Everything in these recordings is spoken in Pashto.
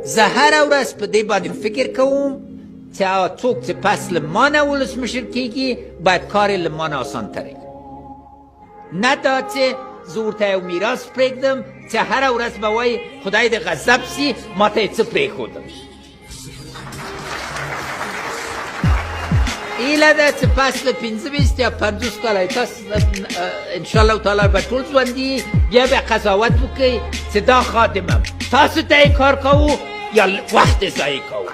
زه هره ورځ په دې باندې فکر کوم چې هغه څوک چې پس له ما نه ولسمشر کېږي باید کار یې له ما نه اسانتره وي، نه دا چې زه ورته یو میراث پرېږدم چې هره ورځ به وایي خدای دې غضب سي ماته یې څه پرېښودم. ایله ده چې پس له 25 یا 50 کاله تاسو انشاءالله تعالی به ټول ژوندي بیا به قضاوت وکړئ چې دا خادمم تاسو ته یې کار کوو یا وخت یې ضایع کوو.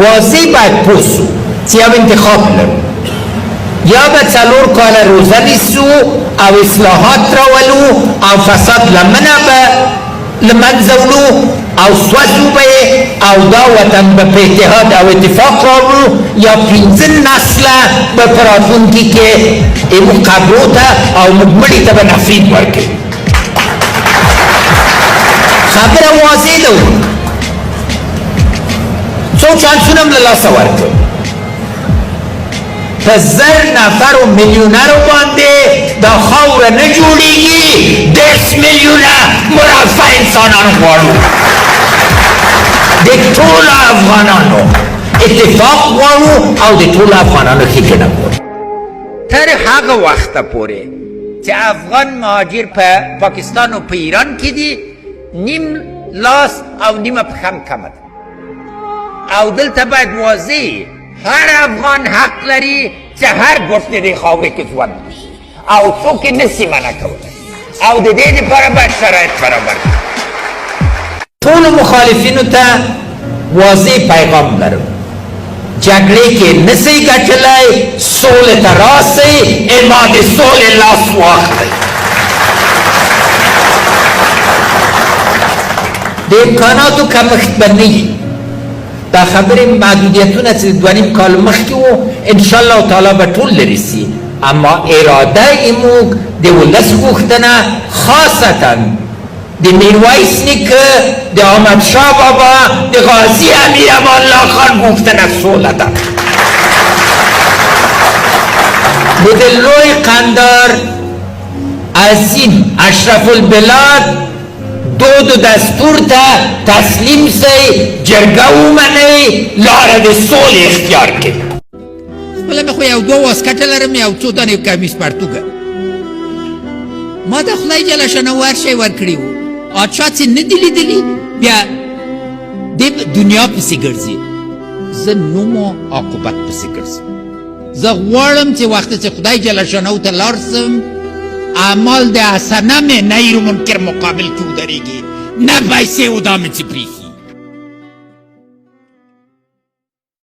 واضح باید پوه سو چې یو انتخاب لرو، یا به 4 کاله روزه نیسو او اصلاحات راولو او فساد لمنه به له منځه وړو او سوځو به او دا وطن به په اتحاد او اتفاق راوړو، یا 15 نسله به په راتلونکي کې موږ قبرو ته او موږ مړي ته به نفرین ورکوي. خبره واضح ده. څو چانسونه هم له لاسه ورکړو. په 1000 نفر و میلیونرو باندې دا خاوره نه جوړېږي. 10 میلیونه مرفه انسانان غواړو، د ټولو افغانانو اتفاق غواړو او د ټولو افغانانو ښېګڼه غواړو. تر هغه وخته پورې چې افغان مهاجر په پاکستان او په ایران کې دي، نیم لاس او نیمه پښه هم کمه ده. او دلته باید واضح هر افغان حق لري چې هر ګوټ د دې خاورې کې ژوند وکړي او څوک یې نسي منع کولی، او د دې لپاره باید شرایط برابر کړي. ټولو مخالفینو ته واضح پیغام لرم، جګړې کې نسئ ګټلی، سولې ته راسئ، اما د سولې لاس واخلئ. د امکاناتو کمښت به نه وي. دا خبرې محدودیتونه چې 2.5 کال مخکې وو انشاءالله تعالی به ټول لرې سي، اما اراده موږ د ولس غوښتنه خاصتا د میرویس نیکه، د احمدشاه بابا، د غازي امیر امان الله خان غوښتنه سوله ده. نو د لوی قندار عظیم اشرف البلاد دود و دستور ته تسلیم سئ، جرګه ومنئ، لاره د سولې اختیار کړئ. خپله مې خو یو 2 واسکټه لرم، یو څو دانې کمیس پرتوګه. ما د خدای جل شانه هر شی ورکړي وو، چا چې نه دي لیدلي بیا د دنیا پسې ګرځي، زه نوم او عاقبت پسې ګرځم. زه غواړم چې وخت چې خدای جل شانه ته لاړ سم، اعمال د حسنه مې غیر منکر مقابل کې ودرېږي، نه پیسې ودامې چې پرېښي.